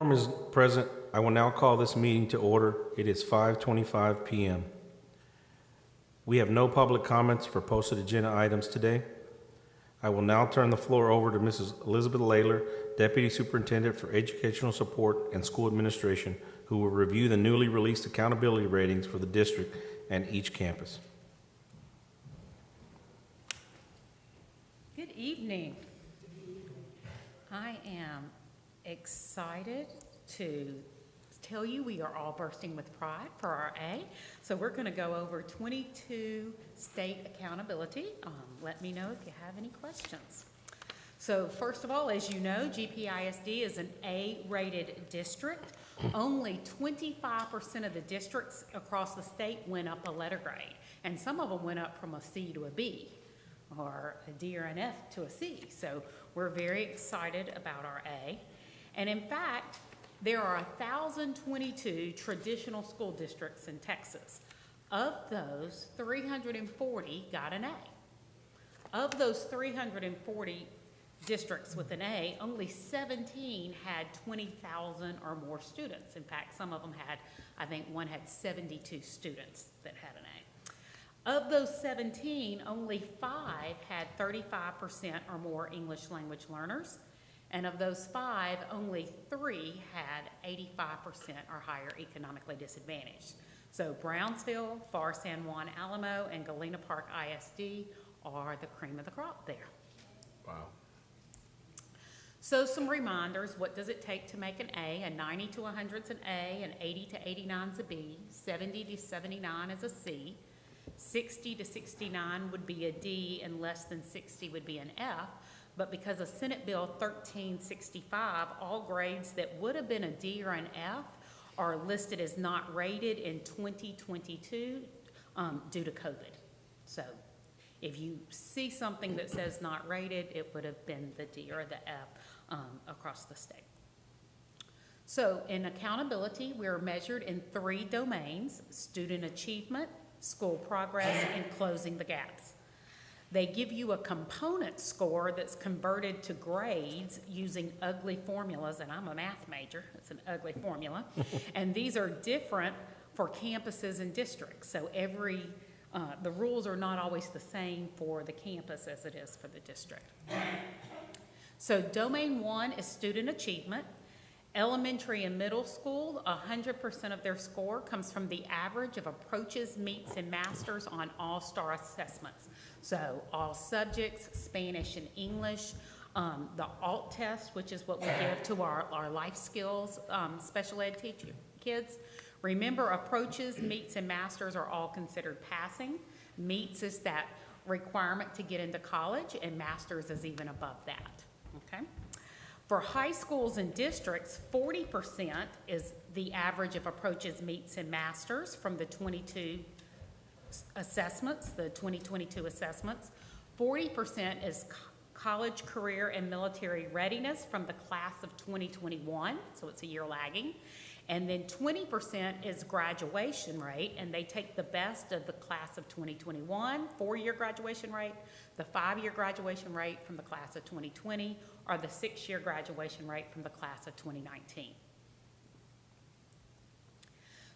Quorum is present. I will now call this meeting to order. It is 5:25 p.m. We have no public comments for posted agenda items today. I will now turn the floor over to Mrs. Elizabeth Layler, Deputy Superintendent for Educational Support and School Administration, who will review the newly released accountability ratings for the district and each campus. Good evening. I am excited to tell you we are all bursting with pride for our A. So we're going to go over 22 state accountability. Let me know if you have any questions. So first of all, as you know, GPISD is an A-rated district. Only 25% of the districts across the state went up a letter grade, and some of them went up from a C to a B, or a D or an F to a C. So we're very excited about our A. And in fact, there are 1,022 traditional school districts in Texas. Of those, 340 got an A. Of those 340 districts with an A, only 17 had 20,000 or more students. In fact, some of them had, I think one had 72 students that had an A. Of those 17, only 5 had 35% or more English language learners. And of those 5, only 3 had 85% or higher economically disadvantaged. So Brownsville, Far San Juan Alamo, and Galena Park ISD are the cream of the crop there. Wow. So some reminders, what does it take to make an A? A 90 to 100 is an A, an 80 to 89 is a B, 70 to 79 is a C, 60 to 69 would be a D, and less than 60 would be an F. But because of Senate Bill 1365, all grades that would have been a D or an F are listed as not rated in 2022 due to COVID. So if you see something that says not rated, it would have been the D or the F across the state. So in accountability, we're measured in 3 domains: student achievement, school progress, and closing the gaps. They give you a component score that's converted to grades using ugly formulas, and I'm a math major, it's an ugly formula, and these are different for campuses and districts. So the rules are not always the same for the campus as it is for the district. So domain 1 is student achievement. Elementary and middle school, 100% of their score comes from the average of approaches, meets, and masters on all-star assessments. So all subjects, Spanish and English, the ALT test, which is what we give to our life skills special ed kids. Remember, approaches, meets, and masters are all considered passing. Meets is that requirement to get into college, and masters is even above that, okay? For high schools and districts, 40% is the average of approaches, meets, and masters from the 22 assessments, the 2022 assessments. 40% is college, career, and military readiness from the class of 2021, so it's a year lagging. And then 20% is graduation rate, and they take the best of the class of 2021, 4-year graduation rate, the 5-year graduation rate from the class of 2020, or the 6-year graduation rate from the class of 2019.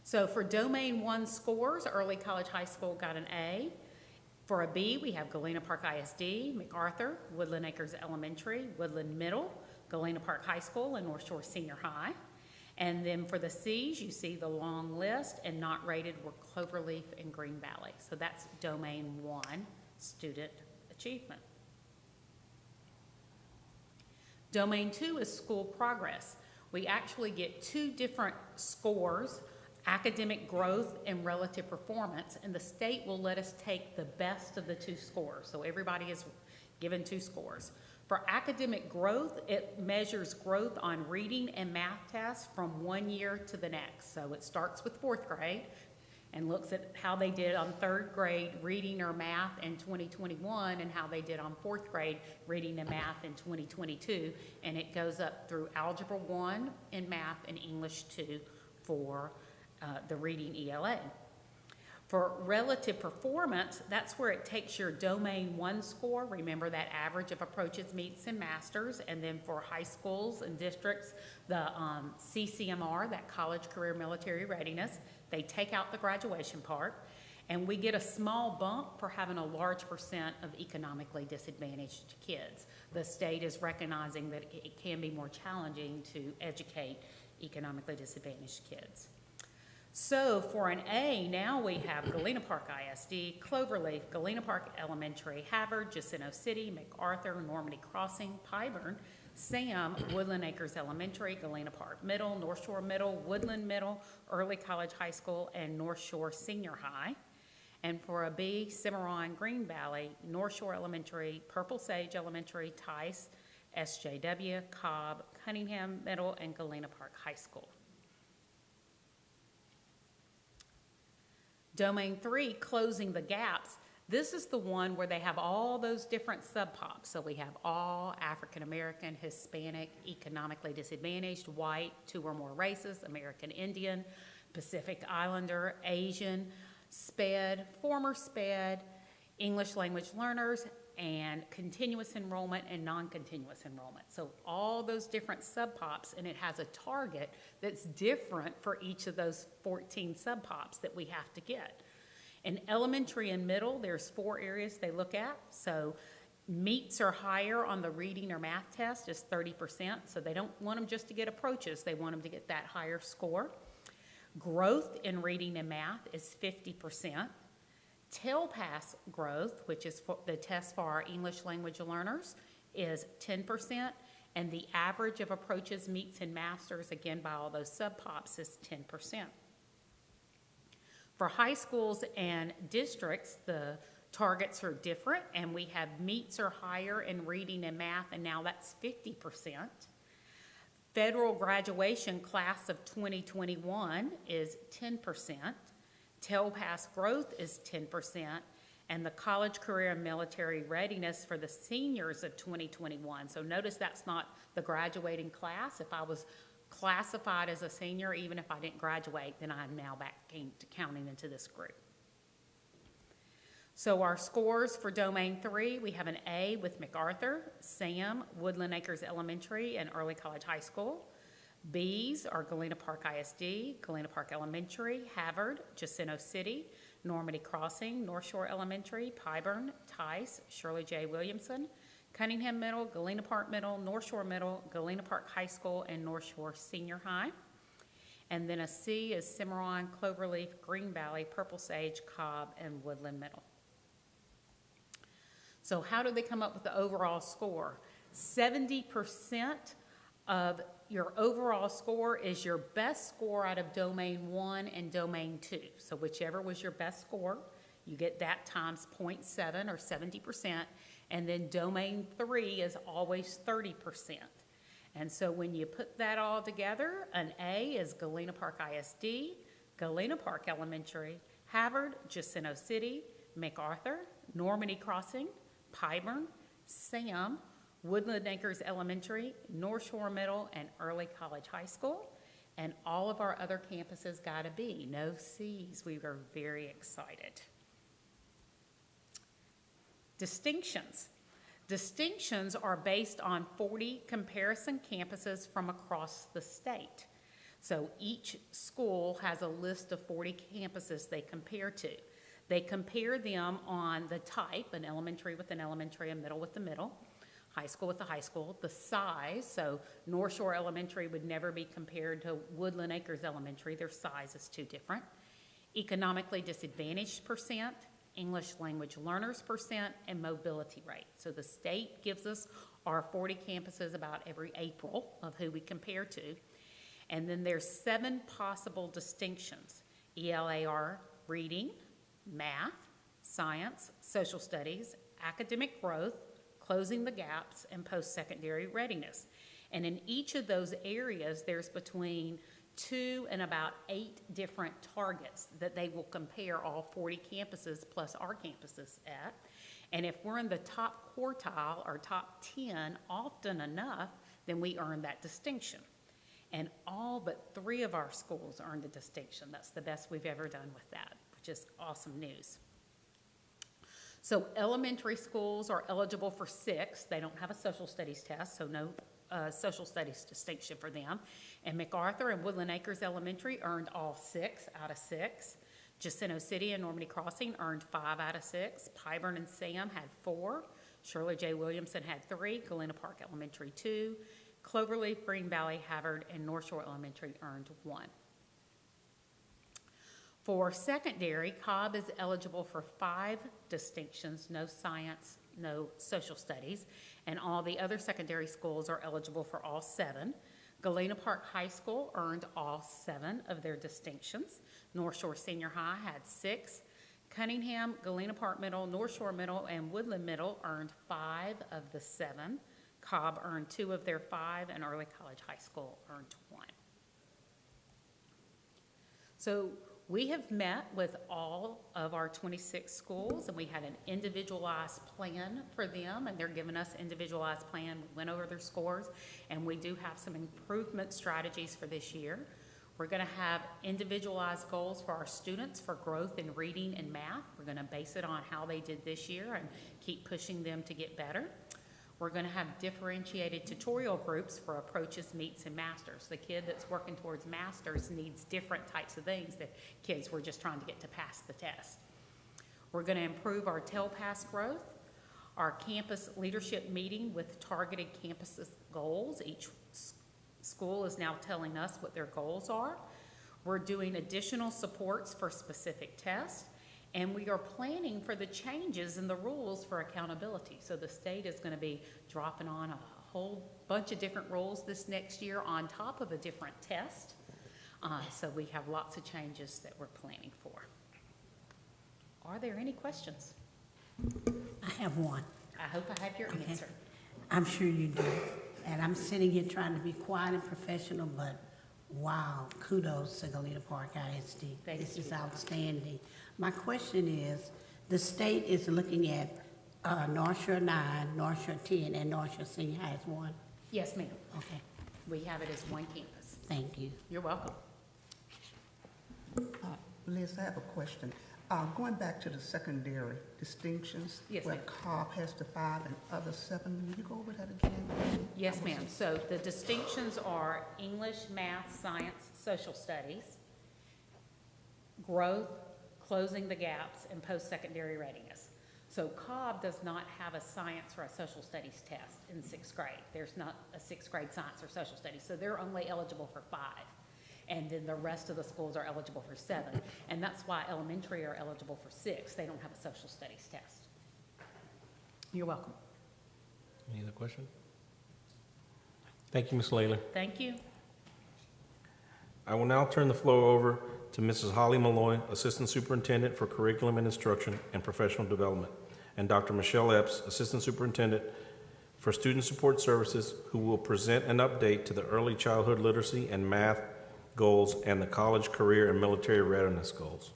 So for domain 1 scores, early college high school got an A. For a B, we have Galena Park ISD, MacArthur, Woodland Acres Elementary, Woodland Middle, Galena Park High School, and North Shore Senior High. And then for the C's, you see the long list, and not rated were Cloverleaf and Green Valley. So that's domain 1, student achievement. Domain 2 is school progress. We actually get 2 different scores: academic growth and relative performance, and the state will let us take the best of the 2 scores. So everybody is given 2 scores. For academic growth, it measures growth on reading and math tests from 1 year to the next. So it starts with 4th grade and looks at how they did on 3rd grade reading or math in 2021 and how they did on 4th grade reading and math in 2022. And it goes up through Algebra 1 in math and English 2 for the reading ELA. For relative performance, that's where it takes your Domain 1 score. Remember that average of approaches, meets, and masters. And then for high schools and districts, the CCMR, that College Career Military Readiness, they take out the graduation part. And we get a small bump for having a large percent of economically disadvantaged kids. The state is recognizing that it can be more challenging to educate economically disadvantaged kids. So for an A, now we have Galena Park ISD, Cloverleaf, Galena Park Elementary, Havard, Jacinto City, MacArthur, Normandy Crossing, Pyburn, Sam, Woodland Acres Elementary, Galena Park Middle, North Shore Middle, Woodland Middle, Early College High School, and North Shore Senior High. And for a B, Cimarron, Green Valley, North Shore Elementary, Purple Sage Elementary, Tice, SJW, Cobb, Cunningham Middle, and Galena Park High School. Domain 3, Closing the Gaps. This is the one where they have all those different sub-pops. So we have all African American, Hispanic, economically disadvantaged, white, 2 or more races, American Indian, Pacific Islander, Asian, SPED, former SPED, English language learners, and continuous enrollment and non-continuous enrollment. So all those different sub-pops, and it has a target that's different for each of those 14 sub-pops that we have to get. In elementary and middle, there's 4 areas they look at. So meets or higher on the reading or math test is 30%. So they don't want them just to get approaches. They want them to get that higher score. Growth in reading and math is 50%. Tail pass growth, which is the test for our English language learners, is 10%. And the average of approaches, meets, and masters, again by all those sub-pops, is 10%. For high schools and districts, the targets are different, and we have meets or higher in reading and math, and now that's 50%. Federal graduation class of 2021 is 10%. Tail pass growth is 10%. And the college career and military readiness for the seniors of 2021. So notice that's not the graduating class. If I was classified as a senior, even if I didn't graduate, then I'm now back counting into this group. So our scores for Domain 3, we have an A with MacArthur, Sam, Woodland Acres Elementary, and Early College High School. B's are Galena Park ISD, Galena Park Elementary, Havard, Jacinto City, Normandy Crossing, North Shore Elementary, Pyburn, Tice, Shirley J. Williamson, Cunningham Middle, Galena Park Middle, North Shore Middle, Galena Park High School, and North Shore Senior High. And then a C is Cimarron, Cloverleaf, Green Valley, Purple Sage, Cobb, and Woodland Middle. So how do they come up with the overall score? 70% of your overall score is your best score out of Domain 1 and Domain 2. So whichever was your best score, you get that times 0.7 or 70%. And then Domain 3 is always 30%. And so when you put that all together, an A is Galena Park ISD, Galena Park Elementary, Havard, Jacinto City, MacArthur, Normandy Crossing, Pyburn, Sam, Woodland Acres Elementary, North Shore Middle, and Early College High School. And all of our other campuses got a B, no C's. We were very excited. Distinctions. Distinctions are based on 40 comparison campuses from across the state. So each school has a list of 40 campuses they compare to. They compare them on the type, an elementary with an elementary, a middle with a middle, high school with a high school, the size, so North Shore Elementary would never be compared to Woodland Acres Elementary, their size is too different. Economically disadvantaged percent, English language learners percent, and mobility rate. So the state gives us our 40 campuses about every April of who we compare to. And then there's 7 possible distinctions. ELAR reading, math, science, social studies, academic growth, closing the gaps, and post-secondary readiness. And in each of those areas, there's between 2 and about 8 different targets that they will compare all 40 campuses plus our campuses at. And if we're in the top quartile or top 10 often enough, then we earn that distinction. And all but 3 of our schools earned a distinction. That's the best we've ever done with that, which is awesome news. So elementary schools are eligible for 6. They don't have a social studies test, so no social studies distinction for them. And MacArthur and Woodland Acres Elementary earned all 6 out of 6. Jacinto City and Normandy Crossing earned 5 out of 6. Pyburn and Sam had 4. Shirley J. Williamson had 3. Galena Park Elementary 2. Cloverleaf, Green Valley, Havard, and North Shore Elementary earned 1. For secondary, Cobb is eligible for 5 distinctions, no science, no social studies, and all the other secondary schools are eligible for all 7. Galena Park High School earned all 7 of their distinctions. North Shore Senior High had 6. Cunningham, Galena Park Middle, North Shore Middle, and Woodland Middle earned 5 of the 7. Cobb earned 2 of their 5, and Early College High School earned 1. So we have met with all of our 26 schools, and we had an individualized plan for them, and they're giving us individualized plan. We went over their scores, and we do have some improvement strategies for this year. We're going to have individualized goals for our students for growth in reading and math. We're going to base it on how they did this year and keep pushing them to get better. We're going to have differentiated tutorial groups for approaches, meets, and masters. The kid that's working towards masters needs different types of things that kids we're just trying to get to pass the test. We're going to improve our TELPAS growth, our campus leadership meeting with targeted campus goals. Each school is now telling us what their goals are. We're doing additional supports for specific tests. And we are planning for the changes in the rules for accountability. So the state is going to be dropping on a whole bunch of different rules this next year on top of a different test. So we have lots of changes that we're planning for. Are there any questions? I have one. I hope I have your answer. I'm sure you do. And I'm sitting here trying to be quiet and professional, but wow, kudos to Galena Park ISD. This is outstanding. My question is, the state is looking at North Shore 9, North Shore 10, and North Shore Senior High as one? Yes, ma'am. Okay, We have it as one campus. thank you. You're welcome. Liz, I have a question. Going back to the secondary distinctions. Yes, where ma'am. Cobb has the 5 and other 7, will you go over that again? Yes, ma'am. So the distinctions are English, math, science, social studies, growth, closing the gaps, and post-secondary readiness. So Cobb does not have a science or a social studies test in 6th grade. There's not a 6th grade science or social studies, so they're only eligible for 5. And then the rest of the schools are eligible for 7. And that's why elementary are eligible for 6. They don't have a social studies test. You're welcome. Any other questions? Thank you, Ms. Layler. Thank you. I will now turn the floor over to Mrs. Holly Malloy, Assistant Superintendent for Curriculum and Instruction and Professional Development, and Dr. Michelle Epps, Assistant Superintendent for Student Support Services, who will present an update to the early childhood literacy and math goals and the college, career, and military readiness goals.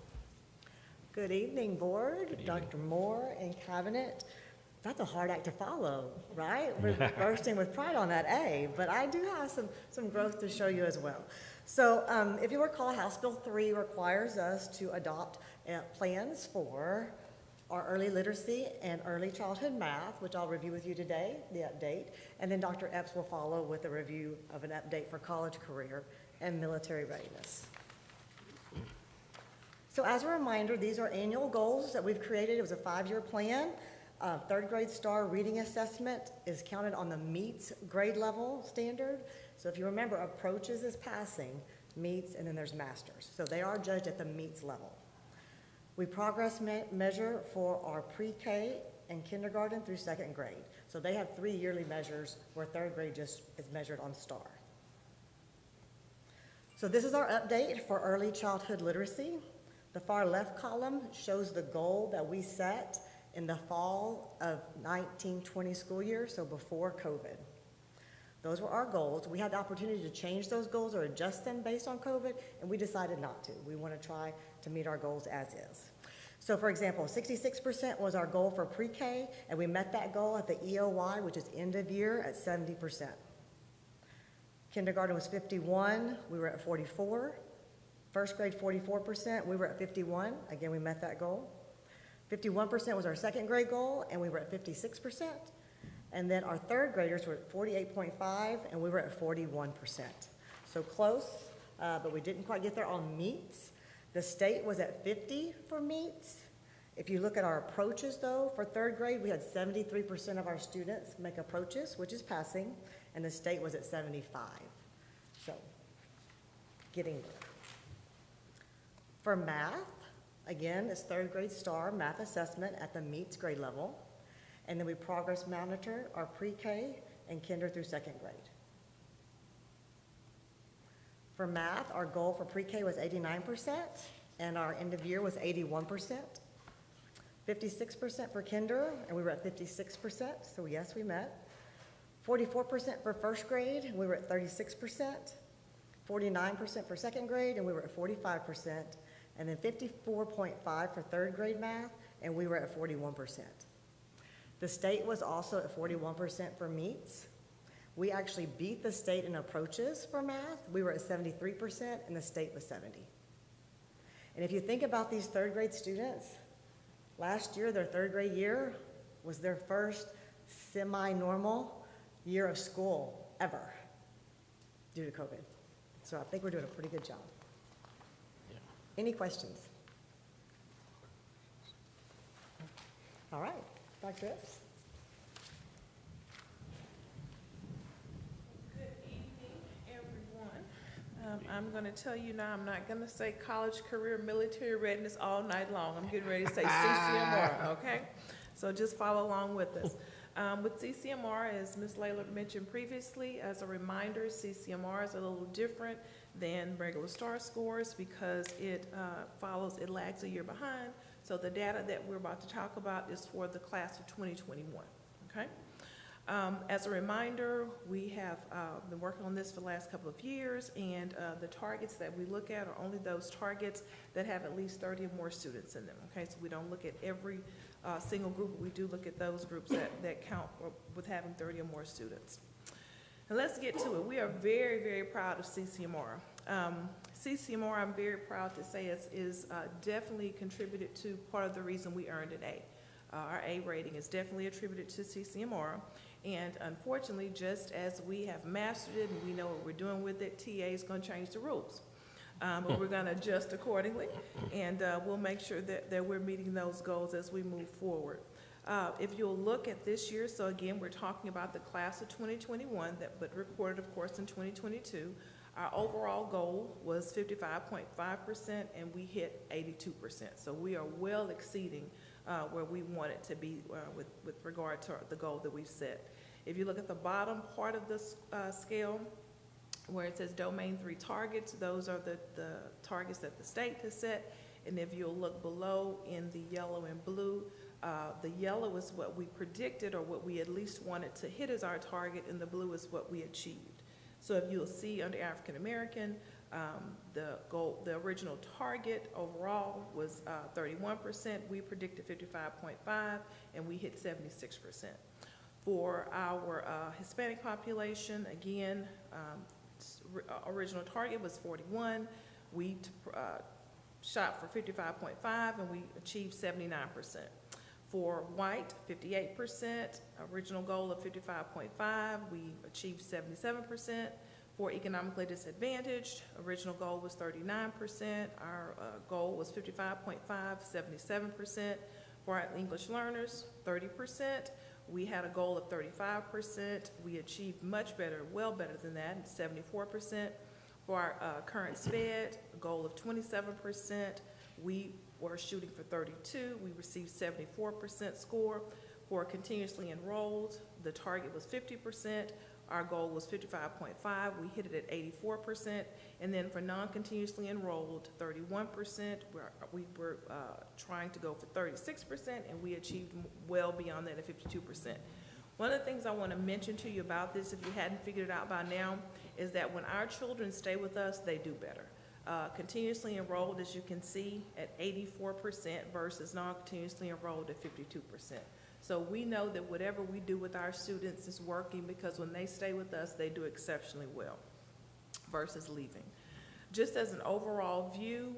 Good evening, Board, Good evening. Dr. Moore, and Cabinet. That's a hard act to follow, right? We're bursting with pride on that A, but I do have some growth to show you as well. So if you recall, House Bill 3 requires us to adopt plans for our early literacy and early childhood math, which I'll review with you today, the update, and then Dr. Epps will follow with a review of an update for college, career, and military readiness. So as a reminder, these are annual goals that we've created. It was a 5-year plan. 3rd grade STAR reading assessment is counted on the meets grade level standard. So if you remember, approaches is passing, meets, and then there's masters. So they are judged at the meets level. We progress measure for our pre-K and kindergarten through 2nd grade. So they have 3 yearly measures where 3rd grade just is measured on STAR. So this is our update for early childhood literacy. The far left column shows the goal that we set in the fall of 19-20 school year, so before COVID. Those were our goals. We had the opportunity to change those goals or adjust them based on COVID, and we decided not to. We want to try to meet our goals as is. So for example, 66% was our goal for pre-K, and we met that goal at the EOY, which is end of year, at 70%. Kindergarten was 51, we were at 44. First grade, 44%, we were at 51. Again, we met that goal. 51% was our second grade goal, and we were at 56%. And then our third graders were at 48.5, and we were at 41%. So close, but we didn't quite get there on meets. The state was at 50 for meets. If you look at our approaches, though, for third grade, we had 73% of our students make approaches, which is passing, and the state was at 75. So, getting there. For math, again, it's third grade STAR math assessment at the meets grade level, and then we progress monitor our pre-K and kinder through second grade. For math, our goal for pre-K was 89%, and our end of year was 81%. 56% for kinder, and we were at 56%, so yes, we met. 44% for first grade, and we were at 36%. 49% for second grade, and we were at 45%. And then 54.5 for third grade math, and we were at 41%. The state was also at 41% for meets. We actually beat the state in approaches for math. We were at 73%, and the state was 70%. And if you think about these third grade students, last year, their third grade year was their first semi-normal year of school ever due to COVID. So I think we're doing a pretty good job. Yeah. Any questions? All right, Dr. Epps. Good evening, everyone. I'm going to tell you now, I'm not going to say college, career, military readiness all night long. I'm getting ready to say CCMR, okay? So just follow along with us. With CCMR, as Ms. Layla mentioned previously, as a reminder, CCMR is a little different than regular STAR scores because it lags a year behind. So the data that we're about to talk about is for the class of 2021, okay? As a reminder, we have been working on this for the last couple of years, and the targets that we look at are only those targets that have at least 30 or more students in them, okay? So we don't look at every single group. We do look at those groups that count with having 30 or more students. And let's get to it. We are very, very proud of CCMR. CCMR, I'm very proud to say, is definitely contributed to part of the reason we earned an A. Our A rating is definitely attributed to CCMR. And unfortunately, just as we have mastered it and we know what we're doing with it, TA is going to change the rules. But we're going to adjust accordingly, and we'll make sure that we're meeting those goals as we move forward. If you'll look at this year, so again, we're talking about the class of 2021, but reported, of course, in 2022. Our overall goal was 55.5%, and we hit 82%. So we are well exceeding where we want it to be with regard to the goal that we've set. If you look at the bottom part of this scale, where it says domain 3 targets, those are the targets that the state has set. And if you'll look below in the yellow and blue, the yellow is what we predicted or what we at least wanted to hit as our target, and the blue is what we achieved. So if you'll see under African American, the original target overall was 31%. We predicted 55.5, and we hit 76%. For our Hispanic population, again, original target was 41. We shot for 55.5, and we achieved 79%. For white, 58%, original goal of 55.5, we achieved 77%. For economically disadvantaged, original goal was 39%, our goal was 55.5, 77%. For our English learners, 30%. We had a goal of 35%. We achieved much better, well better than that, 74%. For our current SPED, a goal of 27%. We were shooting for 32. We received 74% score. For continuously enrolled, the target was 50%. Our goal was 55.5. We hit it at 84%. And then for non-continuously enrolled, 31%. We were trying to go for 36%, and we achieved well beyond that at 52%. One of the things I want to mention to you about this, if you hadn't figured it out by now, is that when our children stay with us, they do better. Continuously enrolled, as you can see, at 84% versus non-continuously enrolled at 52%. So we know that whatever we do with our students is working, because when they stay with us, they do exceptionally well versus leaving. Just as an overall view,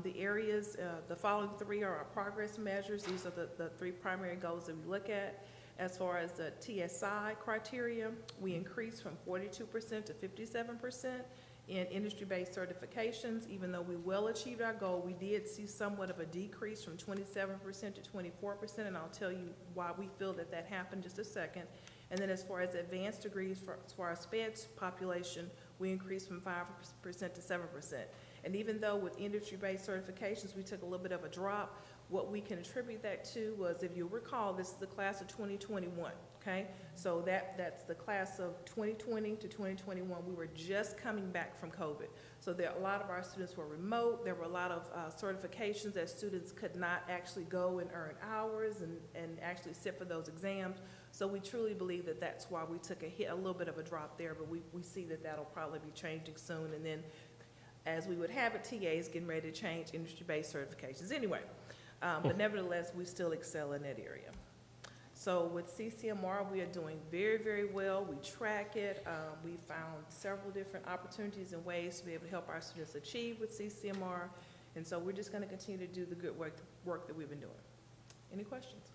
the areas, the following three are our progress measures. These are the three primary goals that we look at. As far as the TSI criteria, we increased from 42% to 57%. In industry-based certifications, even though we well achieved our goal, we did see somewhat of a decrease from 27% to 24%, and I'll tell you why we feel that that happened just a second. And then as far as advanced degrees for our SPEDS population, we increased from 5% to 7%. And even though with industry-based certifications, we took a little bit of a drop, what we can attribute that to was, if you recall, this is the class of 2021, okay? So that's the class of 2020 to 2021. We were just coming back from COVID. So a lot of our students were remote. There were a lot of certifications that students could not actually go and earn hours and actually sit for those exams. So we truly believe that that's why we took a little bit of a drop there, but we see that that'll probably be changing soon. And then, as we would have it, TA is getting ready to change industry-based certifications anyway. But nevertheless, we still excel in that area. So with CCMR, we are doing very, very well. We track it. We found several different opportunities and ways to be able to help our students achieve with CCMR. And so we're just going to continue to do the good work that we've been doing. Any questions?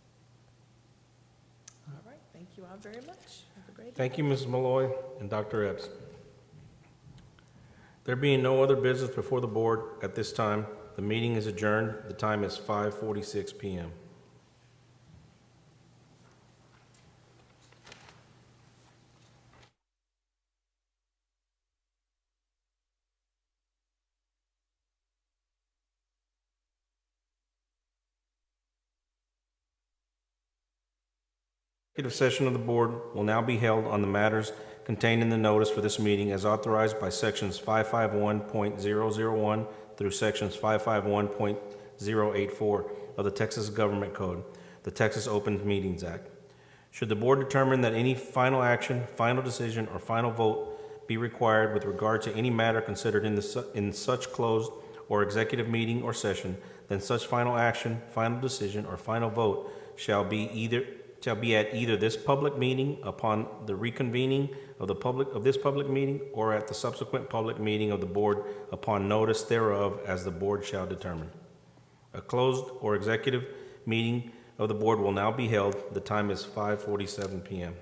All right. Thank you all very much. Have a great day. Thank you, Mrs. Malloy and Dr. Epps. There being no other business before the board at this time, the meeting is adjourned. The time is 5:46 p.m. Executive session of the board will now be held on the matters contained in the notice for this meeting as authorized by sections 551.001 through sections 551.084 of the Texas Government Code, the Texas Open Meetings Act. Should the board determine that any final action, final decision, or final vote be required with regard to any matter considered in such closed or executive meeting or session, then such final action, final decision, or final vote shall be at either this public meeting upon the reconvening of this public meeting, or at the subsequent public meeting of the board upon notice thereof, as the board shall determine. A closed or executive meeting of the board will now be held. The time is 5:47 p.m.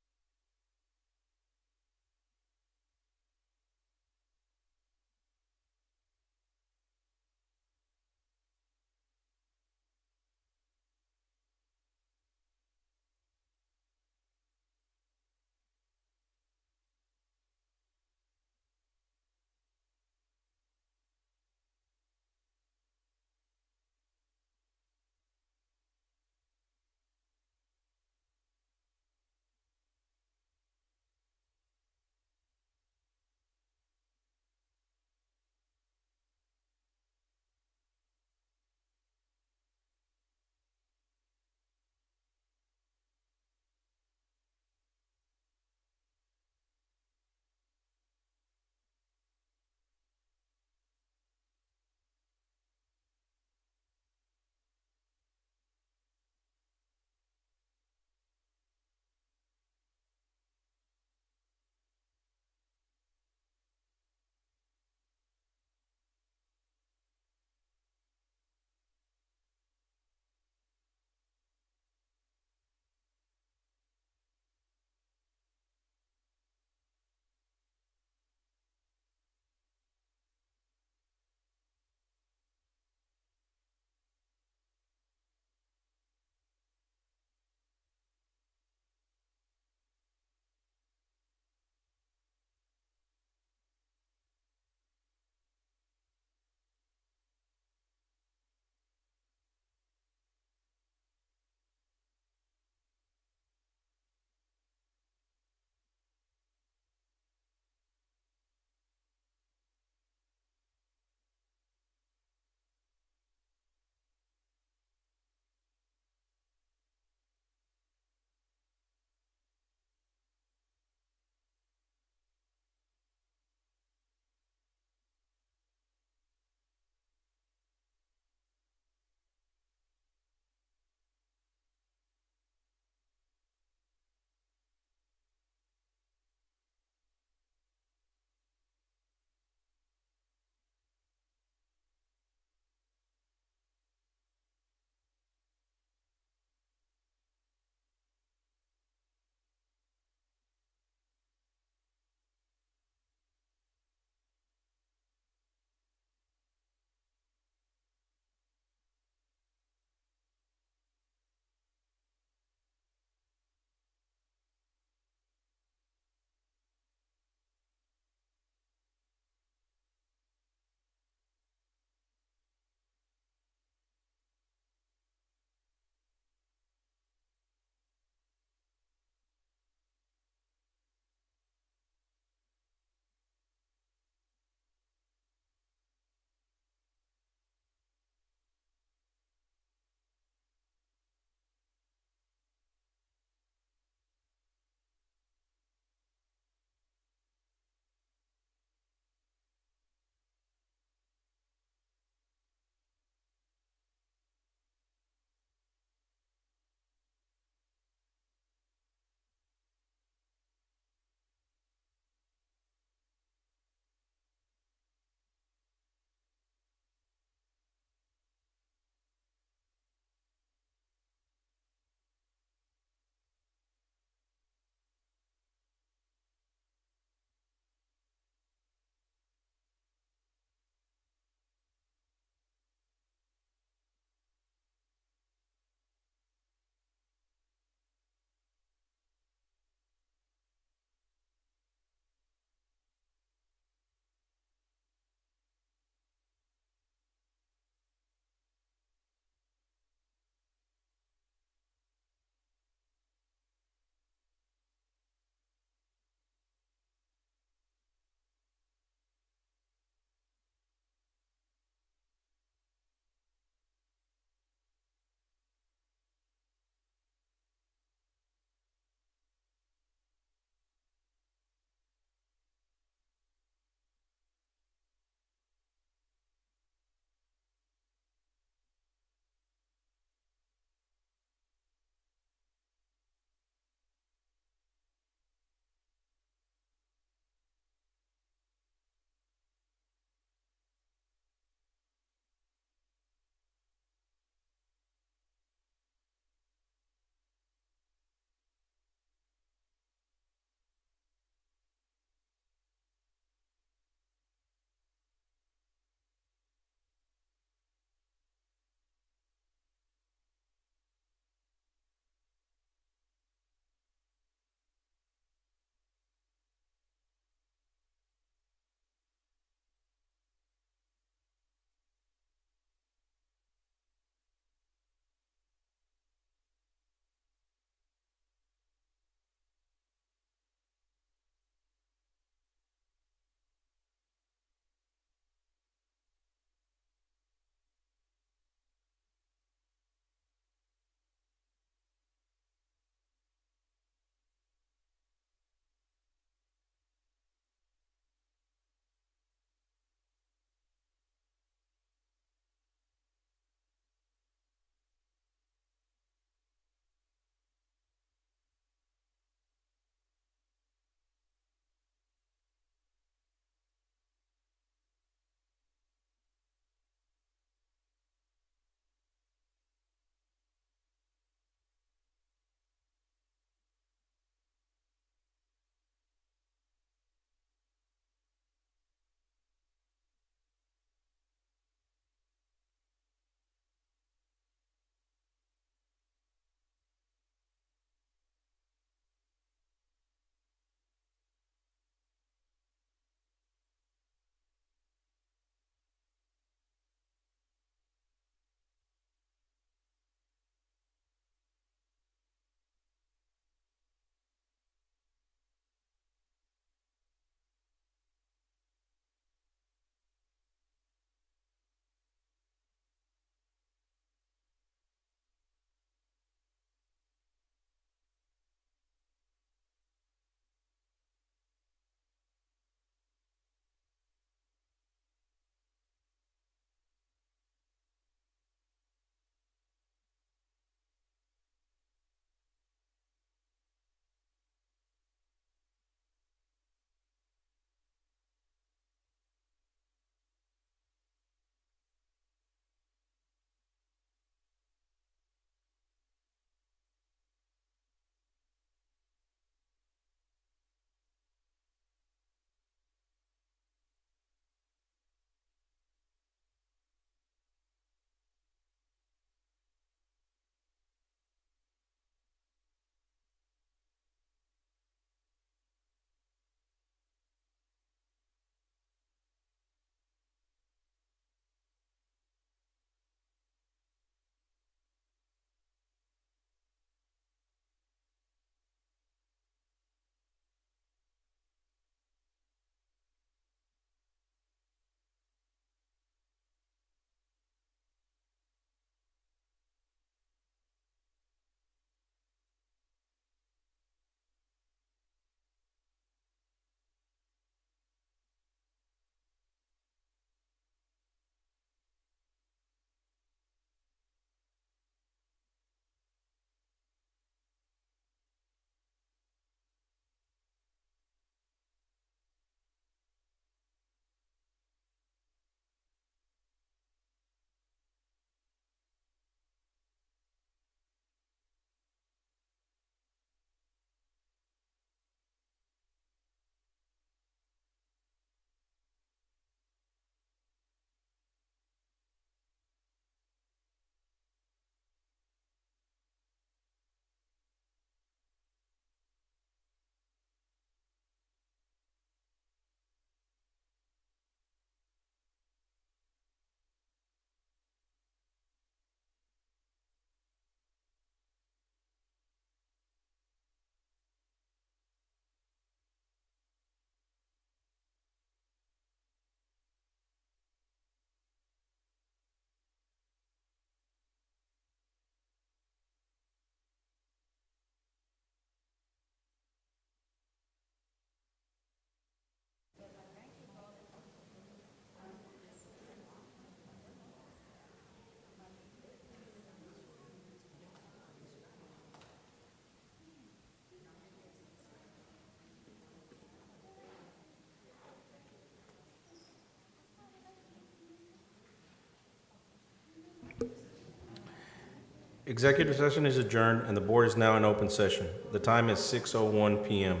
Executive session is adjourned and the board is now in open session. The time is 6:01 p.m.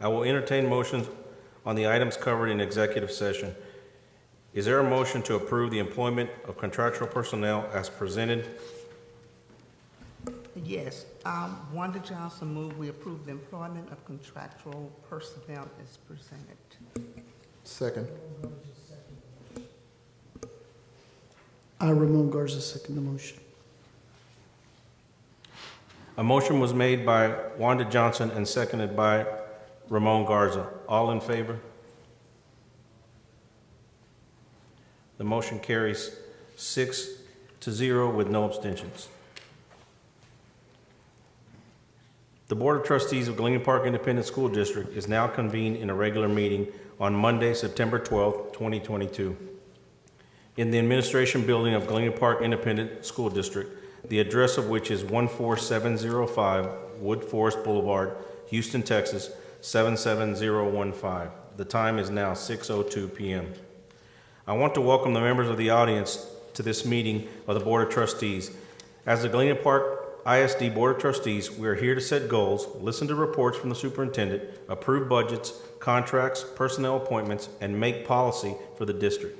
I will entertain motions on the items covered in executive session. Is there a motion to approve the employment of contractual personnel as presented? Yes, Wanda Johnson moved we approve the employment of contractual personnel as presented. Second. Ramon Garza, second the motion. A motion was made by Wanda Johnson and seconded by Ramon Garza. All in favor? The motion carries 6-0 with no abstentions. The Board of Trustees of Galena Park Independent School District is now convened in a regular meeting on Monday, September 12th, 2022. In the Administration Building of Galena Park Independent School District, the address of which is 14705 Wood Forest Boulevard, Houston, Texas, 77015. The time is now 6:02 p.m. I want to welcome the members of the audience to this meeting of the Board of Trustees. As the Galena Park ISD Board of Trustees, we are here to set goals, listen to reports from the superintendent, approve budgets, contracts, personnel appointments, and make policy for the district.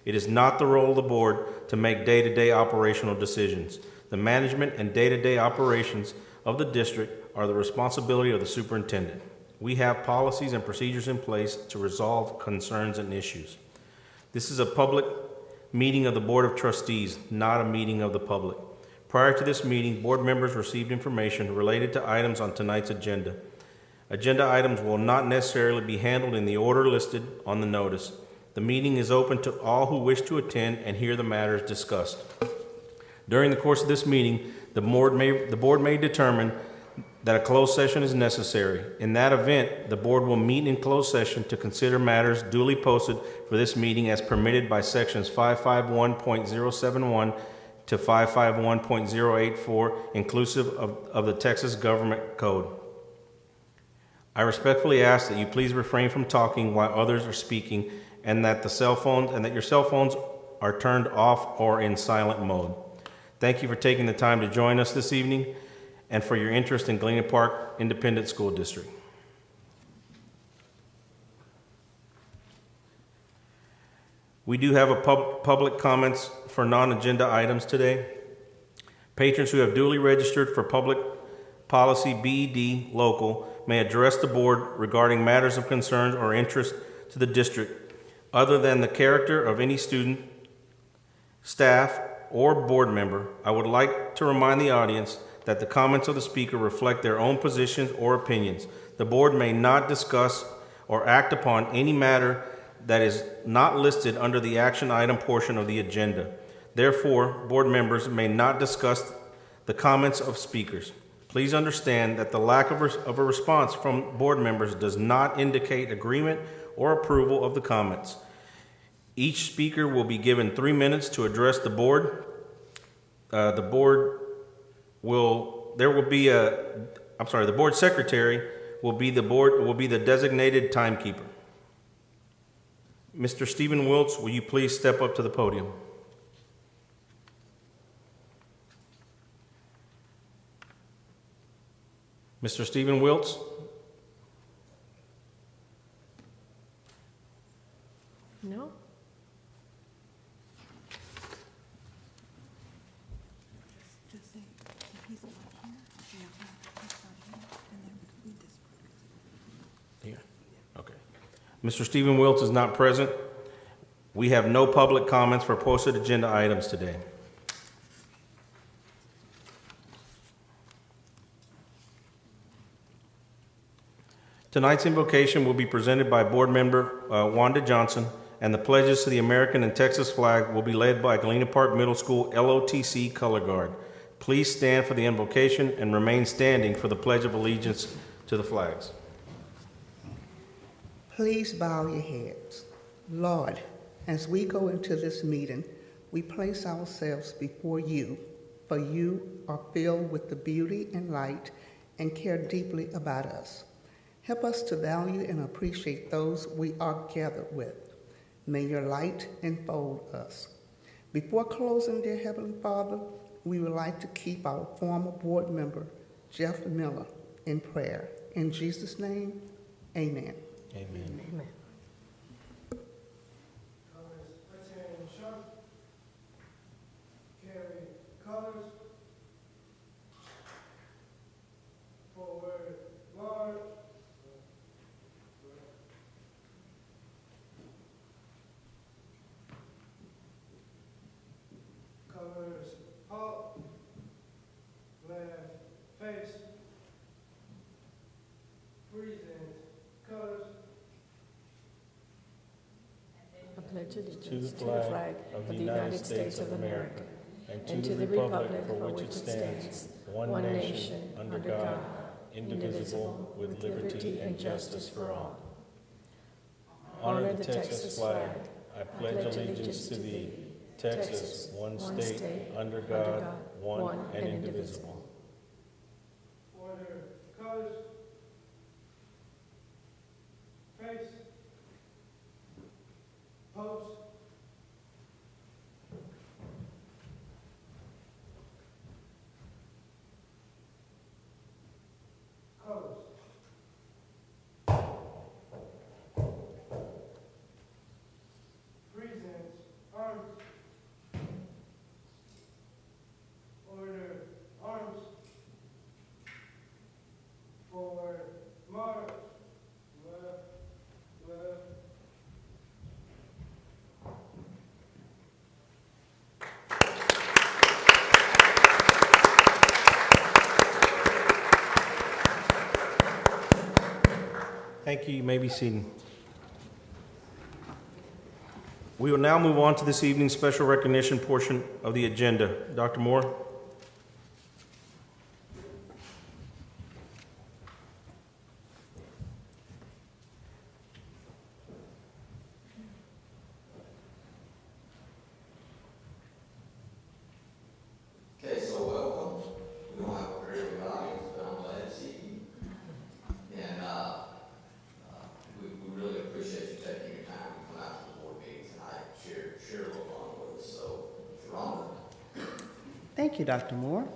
It is not the role of the board to make day-to-day operational decisions. The management and day-to-day operations of the district are the responsibility of the superintendent. We have policies and procedures in place to resolve concerns and issues. This is a public meeting of the Board of Trustees, not a meeting of the public. Prior to this meeting, board members received information related to items on tonight's agenda. Agenda items will not necessarily be handled in the order listed on the notice. The meeting is open to all who wish to attend and hear the matters discussed. During the course of this meeting, the board may determine that a closed session is necessary. In that event, the board will meet in closed session to consider matters duly posted for this meeting as permitted by sections 551.071 to 551.084, inclusive of the Texas Government Code. I respectfully ask that you please refrain from talking while others are speaking, and that your cell phones are turned off or in silent mode. Thank you for taking the time to join us this evening and for your interest in Galena Park Independent School District. We do have a public comments for non-agenda items today. Patrons who have duly registered for Public Policy BED Local may address the board regarding matters of concern or interest to the district other than the character of any student, staff, or board member. I would like to remind the audience that the comments of the speaker reflect their own positions or opinions. The board may not discuss or act upon any matter that is not listed under the action item portion of the agenda. Therefore, board members may not discuss the comments of speakers. Please understand that the lack of a response from board members does not indicate agreement or approval of the comments. Each speaker will be given 3 minutes to address the board. The board secretary will be the designated timekeeper. Mr. Stephen Wiltz, will you please step up to the podium? Mr. Stephen Wiltz? No? Here. Okay. Mr. Stephen Wiltz is not present. We have no public comments for posted agenda items today. Tonight's invocation will be presented by Board Member Wanda Johnson, and the pledges to the American and Texas flag will be led by Galena Park Middle School LOTC Color Guard. Please stand for the invocation and remain standing for the Pledge of Allegiance to the flags. Please bow your heads. Lord, as we go into this meeting, we place ourselves before you, for you are filled with the beauty and light and care deeply about us. Help us to value and appreciate those we are gathered with. May your light enfold us. Before closing, dear Heavenly Father, we would like to keep our former board member, Jeff Miller, in prayer. In Jesus' name, amen. Amen. Amen. Colors, let's hear it in sharp. Carry colors. Forward, march. Colors, halt. Left, face. Present, colors. I pledge To allegiance the flag of the United States of America and to the republic for which it stands, one nation, under God, indivisible, with liberty and justice for all. Honor the Texas flag. I pledge allegiance to thee, Texas, one state, under God, one and indivisible. Order, colors. Face. Post. Colors. Present, arms. Order, arms. Forward, march. Left, left. Thank you. You may be seated. We will now move on to this evening's special recognition portion of the agenda. Dr. Moore. Okay, so welcome. We don't have a very big audience, but I'm glad to see you. And we really appreciate you taking your time to come out to the board meeting tonight, share a little fun with us. So, Sharonda. Thank you, Dr. Moore.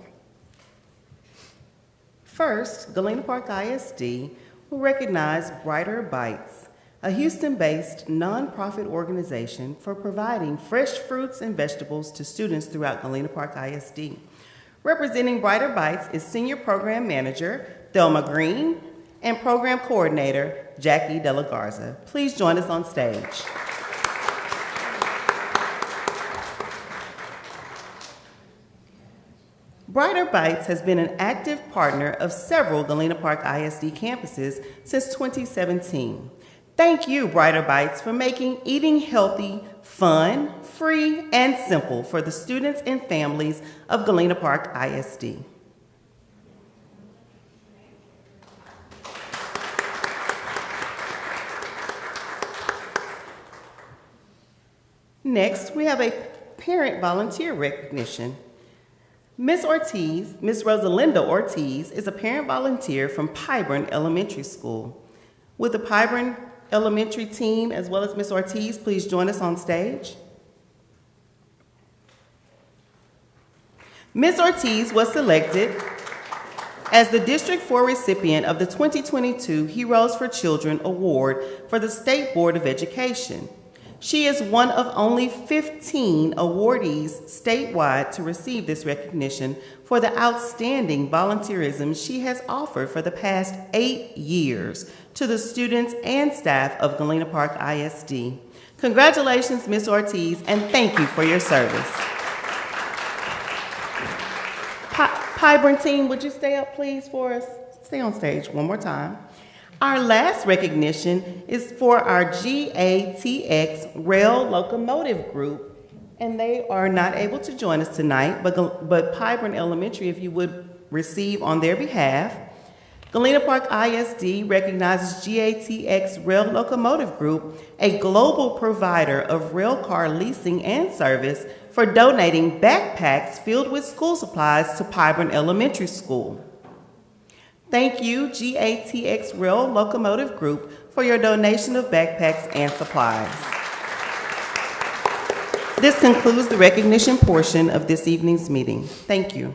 First, Galena Park ISD will recognize Brighter Bites, a Houston-based nonprofit organization for providing fresh fruits and vegetables to students throughout Galena Park ISD. Representing Brighter Bites is Senior Program Manager Thelma Green and Program Coordinator Jackie De La Garza. Please join us on stage. Brighter Bites has been an active partner of several Galena Park ISD campuses since 2017. Thank you, Brighter Bites, for making eating healthy, fun, free, and simple for the students and families of Galena Park ISD. Next, we have a parent volunteer recognition. Ms. Rosalinda Ortiz, is a parent volunteer from Pyburn Elementary School. With the Pyburn Elementary team, as well as Ms. Ortiz, please join us on stage. Ms. Ortiz was selected as the District 4 recipient of the 2022 Heroes for Children Award for the State Board of Education. She is one of only 15 awardees statewide to receive this recognition for the outstanding volunteerism she has offered for the past 8 years to the students and staff of Galena Park ISD. Congratulations, Ms. Ortiz, and thank you for your service. Pyburn team, would you stay up, please, for us? Stay on stage one more time. Our last recognition is for our GATX Rail Locomotive Group, and they are not able to join us tonight, but Pyburn Elementary, if you would receive on their behalf. Galena Park ISD recognizes GATX Rail Locomotive Group, a global provider of rail car leasing and service, for donating backpacks filled with school supplies to Pyburn Elementary School. Thank you, GATX Rail Locomotive Group, for your donation of backpacks and supplies. This concludes the recognition portion of this evening's meeting. Thank you.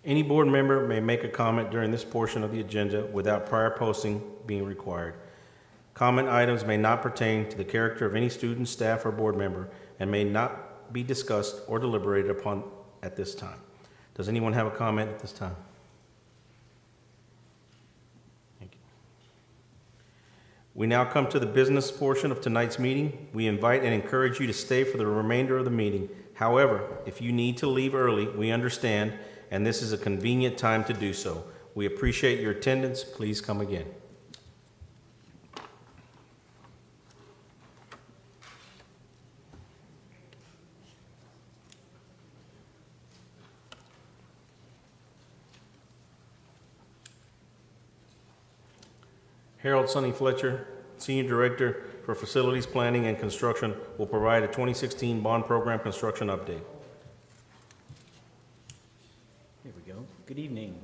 Any board member may make a comment during this portion of the agenda without prior posting being required. Comment items may not pertain to the character of any student, staff, or board member and may not be discussed or deliberated upon at this time. Does anyone have a comment at this time? Thank you. We now come to the business portion of tonight's meeting. We invite and encourage you to stay for the remainder of the meeting. However, if you need to leave early, we understand, and this is a convenient time to do so. We appreciate your attendance. Please come again. Harold Sonny Fletcher, Senior Director for Facilities Planning and Construction, will provide a 2016 bond program construction update. Here we go. Good evening.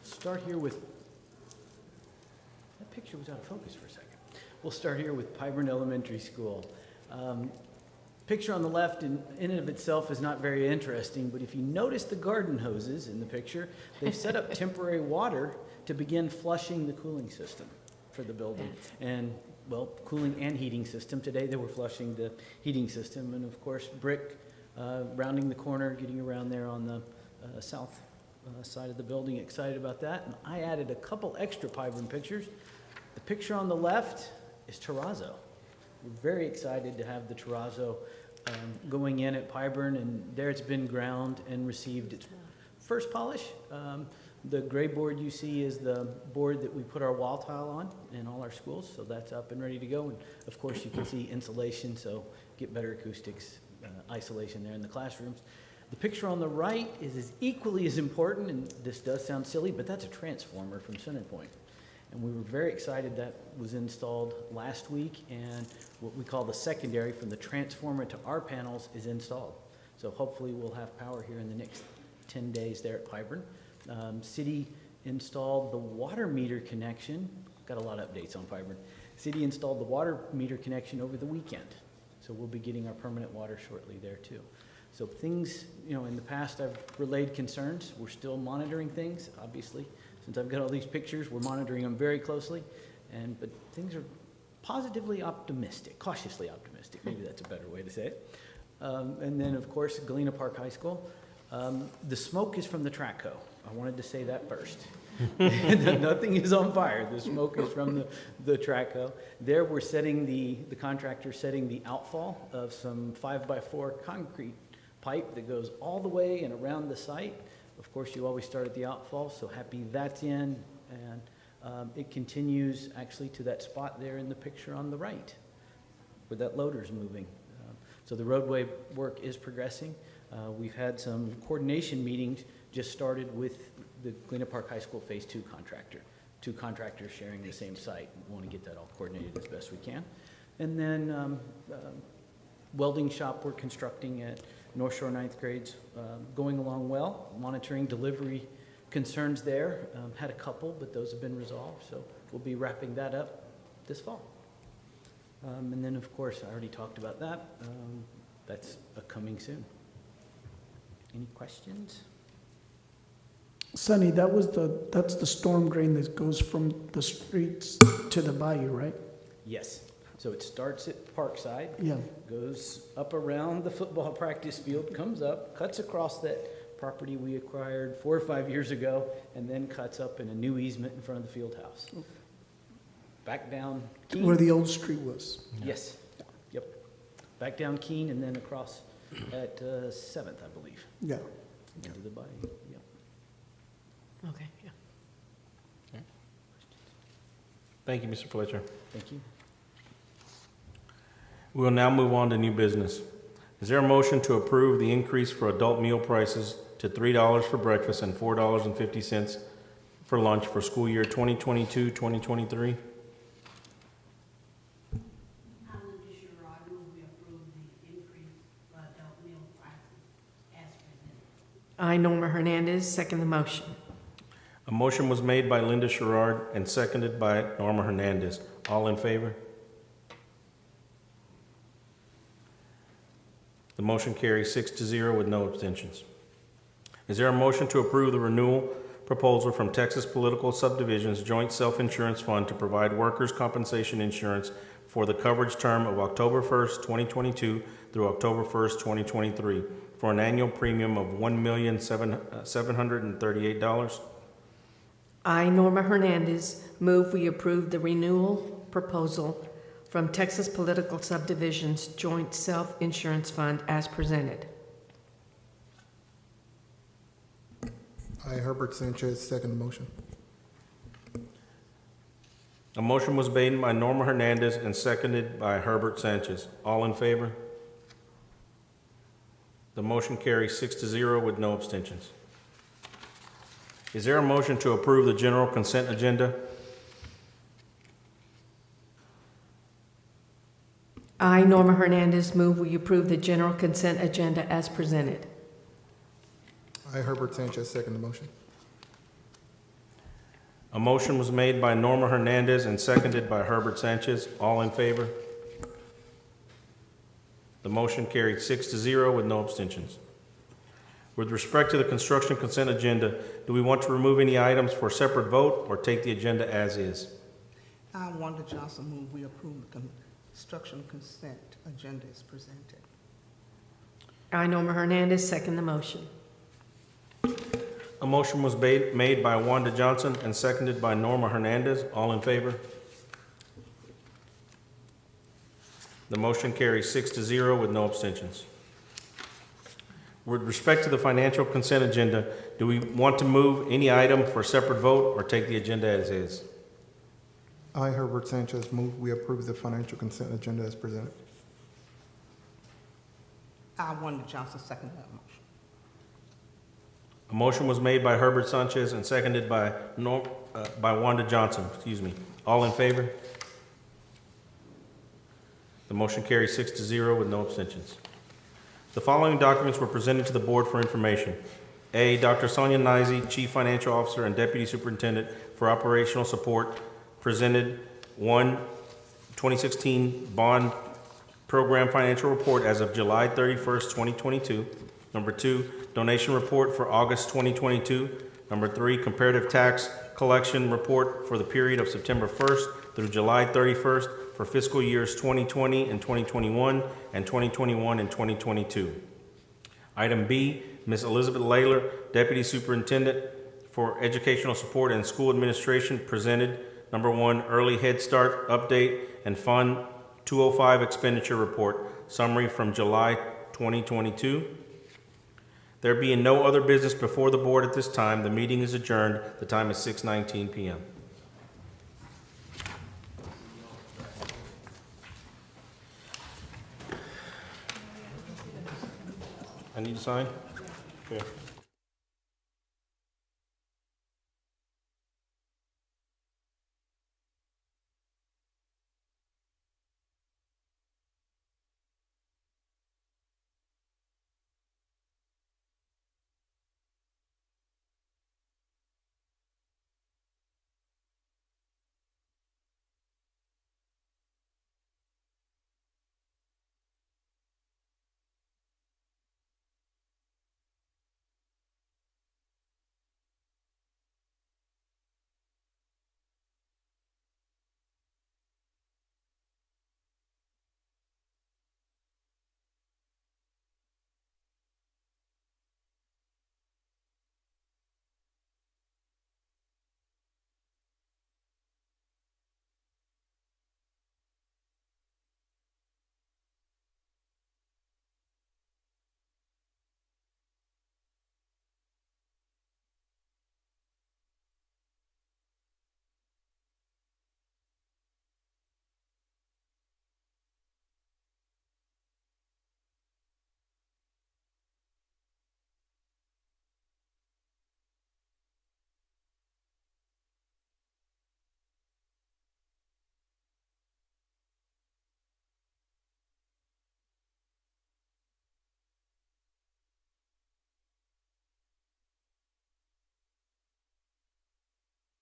Start here with, that picture was out of focus for a second. We'll start here with Pyburn Elementary School. Picture on the left in and of itself is not very interesting, but if you notice the garden hoses in the picture, they've set up temporary water to begin flushing the cooling system for the building. And, well, cooling and heating system. Today they were flushing the heating system, and of course brick rounding the corner, getting around there on the south side of the building. Excited about that. And I added a couple extra Pyburn pictures. The picture on the left is terrazzo. We're very excited to have the terrazzo going in at Pyburn, and there it's been ground and received its first polish. The gray board you see is the board that we put our wall tile on in all our schools, so that's up and ready to go. And of course you can see insulation, so get better acoustics, isolation there in the classrooms. The picture on the right is equally as important, and this does sound silly, but that's a transformer from CenterPoint. And we were very excited that was installed last week, and what we call the secondary from the transformer to our panels is installed. So hopefully we'll have power here in the next 10 days there at Pyburn. City installed the water meter connection. Got a lot of updates on Pyburn. City installed the water meter connection over the weekend. So we'll be getting our permanent water shortly there too. So things, you know, in the past I've relayed concerns. We're still monitoring things, obviously. Since I've got all these pictures, we're monitoring them very closely, but things are positively optimistic, cautiously optimistic. Maybe that's a better way to say it. And then, of course, Galena Park High School. The smoke is from the Traco. I wanted to say that first. Nothing is on fire. The smoke is from the Traco. There we're setting the contractor setting the outfall of some 5x4 concrete pipe that goes all the way and around the site. Of course, you always start at the outfall, so happy that's in, and it continues actually to that spot there in the picture on the right, where that loader's moving. So the roadway work is progressing. We've had some coordination meetings just started with the Galena Park High School Phase 2 contractor. Two contractors sharing the same site. We want to get that all coordinated as best we can. And then welding shop we're constructing at North Shore 9th grades, going along well, monitoring delivery concerns there. Had a couple, but those have been resolved, so we'll be wrapping that up this fall. And then, of course, I already talked about that. That's coming soon. Any questions? Sonny, that's the storm drain that goes from the streets to the bayou, right? Yes. So it starts at Parkside, Yeah. goes up around the football practice field, comes up, cuts across that property we acquired 4 or 5 years ago, and then cuts up in a new easement in front of the field house. Back down Keene. Where the old street was. Yes. Yep. Back down Keene and then across at 7th, I believe. Yeah. Into the bayou. Yep. Okay, yeah. Thank you, Mr. Fletcher. Thank you. We will now move on to new business. Is there a motion to approve the increase for adult meal prices to $3 for breakfast and $4.50 for lunch for school year 2022-2023? I'm not sure. I move we approve the increase I, Norma Hernandez, second the motion. A motion was made by Linda Sherrard and seconded by Norma Hernandez. All in favor? The motion carries 6-0 with no abstentions. Is there a motion to approve the renewal proposal from Texas Political Subdivisions Joint Self-Insurance Fund to provide workers' compensation insurance for the coverage term of October 1st, 2022 through October 1st, 2023 for an annual premium of $1,738? I, Norma Hernandez, move we approve the renewal proposal from Texas Political Subdivisions Joint Self-Insurance Fund as presented. I, Herbert Sanchez, second the motion. A motion was made by Norma Hernandez and seconded by Herbert Sanchez. All in favor? The motion carries 6-0 with no abstentions. Is there a motion to approve the general consent agenda? I, Norma Hernandez, move we approve the general consent agenda as presented. I, Herbert Sanchez, second the motion. A motion was made by Norma Hernandez and seconded by Herbert Sanchez. All in favor? The motion carried 6-0 with no abstentions. With respect to the construction consent agenda, do we want to remove any items for separate vote or take the agenda as is? I, Wanda Johnson, move we approve the construction consent agenda as presented. I, Norma Hernandez, second the motion. A motion was made by Wanda Johnson and seconded by Norma Hernandez. All in favor? The motion carries 6-0 with no abstentions. With respect to the financial consent agenda, do we want to move any item for separate vote or take the agenda as is? I, Herbert Sanchez, move we approve the financial consent agenda as presented. I, Wanda Johnson, second that motion. A motion was made by Herbert Sanchez and seconded by Wanda Johnson. All in favor? The motion carries 6-0 with no abstentions. The following documents were presented to the board for information. A, Dr. Sonia Nizey, Chief Financial Officer and Deputy Superintendent for Operational Support, presented 2016 Bond Program Financial Report as of July 31st, 2022. Number 2, Donation Report for August 2022. Number 3, Comparative Tax Collection Report for the period of September 1st through July 31st for fiscal years 2020 and 2021 and 2021 and 2022. Item B, Ms. Elizabeth Layler, Deputy Superintendent for Educational Support and School Administration, presented number 1, Early Head Start Update and Fund 205 Expenditure Report, summary from July 2022. There being no other business before the board at this time, the meeting is adjourned. The time is 6:19 p.m. I need to sign? Okay.